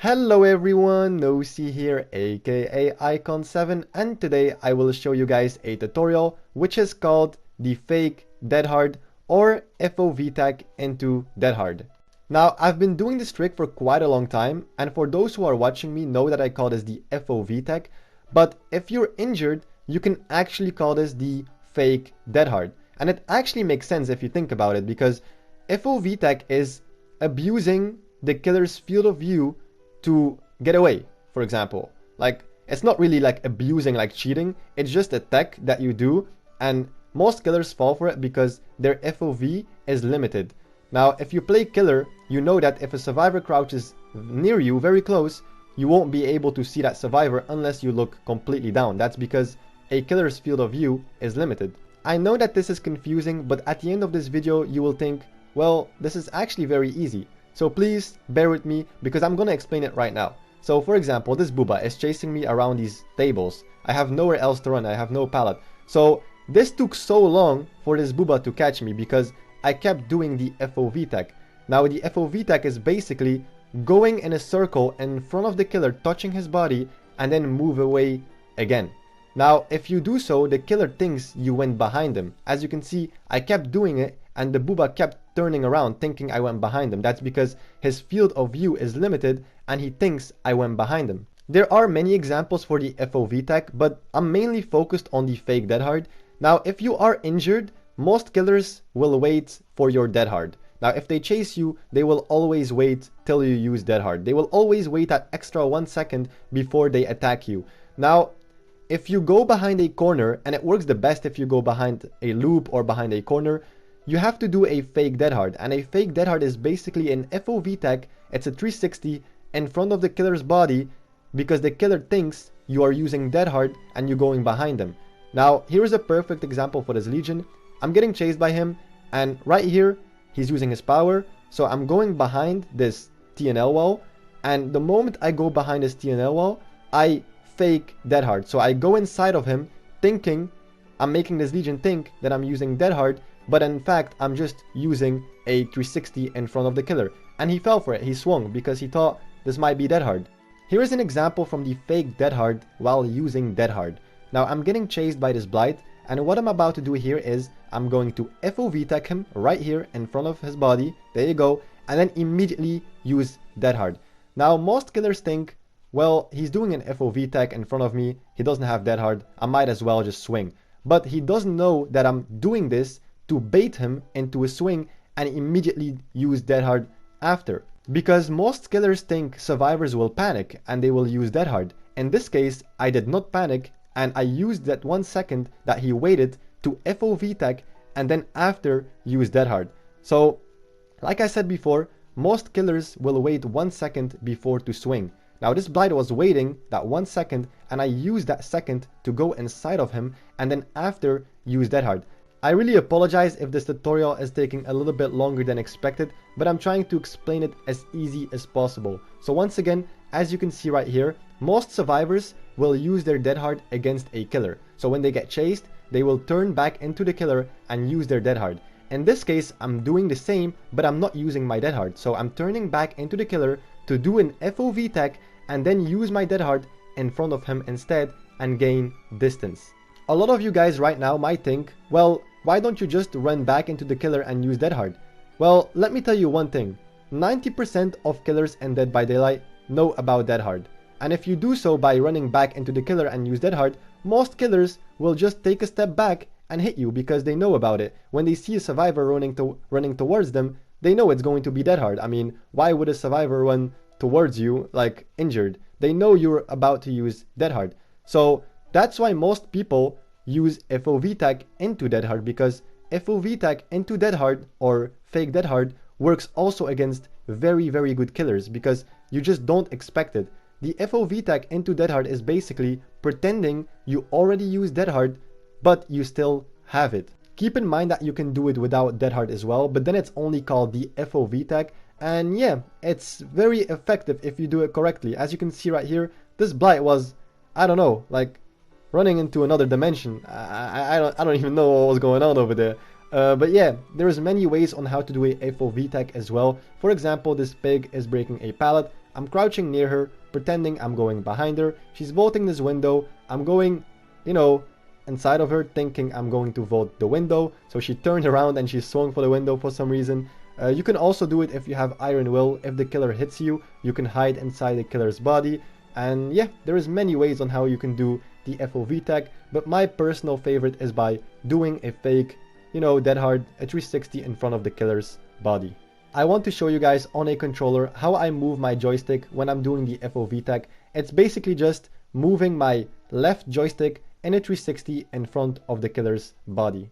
Hello everyone, Nosy here aka Icon7, and today I will show you guys a tutorial which is called the fake dead hard or FOV tag into dead hard. Now I've been doing this trick for quite a long time, and for those who are watching me know that I call this the FOV tag, but if you're injured you can actually call this the fake dead hard. And it actually makes sense if you think about it, because FOV tag is abusing the killer's field of view to get away, for example. Like, it's not really like abusing, like cheating, it's just a tech that you do, and most killers fall for it because their FOV is limited. Now, if you play killer, you know that if a survivor crouches near you, very close, you won't be able to see that survivor unless you look completely down. That's because a killer's field of view is limited. I know that this is confusing, but at the end of this video you will think, well, this is actually very easy. So please bear with me because I'm gonna explain it right now. So for example, this booba is chasing me around these tables. I have nowhere else to run, I have no pallet. So this took so long for this booba to catch me because I kept doing the FOV tag. Now the FOV tag is basically going in a circle in front of the killer, touching his body, and then move away again. Now if you do so, the killer thinks you went behind him. As you can see, I kept doing it and the booba kept turning around thinking I went behind him. That's because his field of view is limited and he thinks I went behind him. There are many examples for the FOV tag, but I'm mainly focused on the fake dead hard. Now if you are injured, most killers will wait for your dead hard. Now if they chase you, they will always wait till you use dead hard. They will always wait that extra 1 second before they attack you. Now if you go behind a corner, and it works the best if you go behind a loop or behind a corner, you have to do a fake dead hard. And a fake dead hard is basically an FOV tag. It's a 360 in front of the killer's body because the killer thinks you are using dead hard and you're going behind them. Now here's a perfect example for this Legion. I'm getting chased by him, and right here he's using his power, so I'm going behind this TNL wall, and the moment I go behind this TNL wall, I fake dead hard. So I go inside of him thinking I'm making this Legion think that I'm using dead hard, but in fact I'm just using a 360 in front of the killer, and he fell for it. He swung because he thought this might be dead hard. Here is an example from the fake dead hard while using dead hard. Now I'm getting chased by this blight, and what I'm about to do here is I'm going to FOV tag him right here in front of his body. There you go, and then immediately use dead hard. Now most killers think, well, he's doing an FOV tag in front of me, he doesn't have dead hard, I might as well just swing. But he doesn't know that I'm doing this to bait him into a swing and immediately use dead hard after. Because most killers think survivors will panic and they will use dead hard. In this case, I did not panic, and I used that 1 second that he waited to FOV tag and then after use dead hard. So, like I said before, most killers will wait 1 second before to swing. Now this blight was waiting that 1 second, and I used that second to go inside of him and then after use dead hard. I really apologize if this tutorial is taking a little bit longer than expected, but I'm trying to explain it as easy as possible. So once again, as you can see right here, most survivors will use their dead hard against a killer. So when they get chased, they will turn back into the killer and use their dead hard. In this case, I'm doing the same, but I'm not using my dead hard. So I'm turning back into the killer to do an FOV tag and then use my dead hard in front of him instead and gain distance. A lot of you guys right now might think, well, why don't you just run back into the killer and use dead hard? Well, let me tell you one thing. 90% of killers in Dead by Daylight know about dead hard. And if you do so by running back into the killer and use dead hard, most killers will just take a step back and hit you because they know about it. When they see a survivor running towards them, they know it's going to be dead hard. I mean, why would a survivor run towards you like injured? They know you're about to use dead hard. So that's why most people use FOV tag into dead hard, because FOV tag into dead hard or fake dead hard works also against very good killers because you just don't expect it. The FOV tag into dead hard is basically pretending you already use dead hard but you still have it. Keep in mind that you can do it without dead hard as well, but then it's only called the FOV tag, and yeah, it's very effective if you do it correctly. As you can see right here, this blight was, I don't know, like running into another dimension. I don't even know what was going on over there. But yeah, there's many ways on how to do a FOV tag as well. For example, this pig is breaking a pallet. I'm crouching near her, pretending I'm going behind her. She's vaulting this window. I'm going, you know, inside of her, thinking I'm going to vault the window. So she turned around and she swung for the window for some reason. You can also do it if you have Iron Will. If the killer hits you, you can hide inside the killer's body. And yeah, there is many ways on how you can do the FOV tag, but my personal favorite is by doing a fake, you know, dead hard, a 360 in front of the killer's body. I want to show you guys on a controller how I move my joystick when I'm doing the FOV tag. It's basically just moving my left joystick in a 360 in front of the killer's body.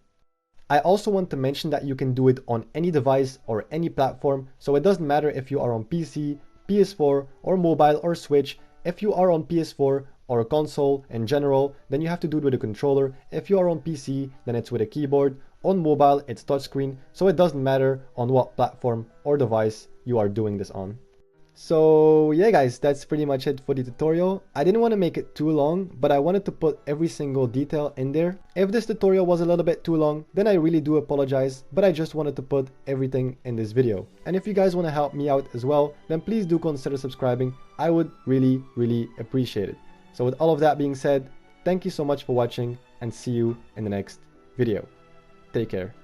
I also want to mention that you can do it on any device or any platform, so it doesn't matter if you are on PC, PS4 or mobile or Switch. If you are on PS4 or a console in general, then you have to do it with a controller. If you are on PC, then it's with a keyboard. On mobile, it's touchscreen, so it doesn't matter on what platform or device you are doing this on. So yeah guys, that's pretty much it for the tutorial. I didn't want to make it too long, but I wanted to put every single detail in there. If this tutorial was a little bit too long, then I really do apologize, but I just wanted to put everything in this video. And if you guys want to help me out as well, then please do consider subscribing. I would really appreciate it. So with all of that being said, thank you so much for watching and see you in the next video. Take care.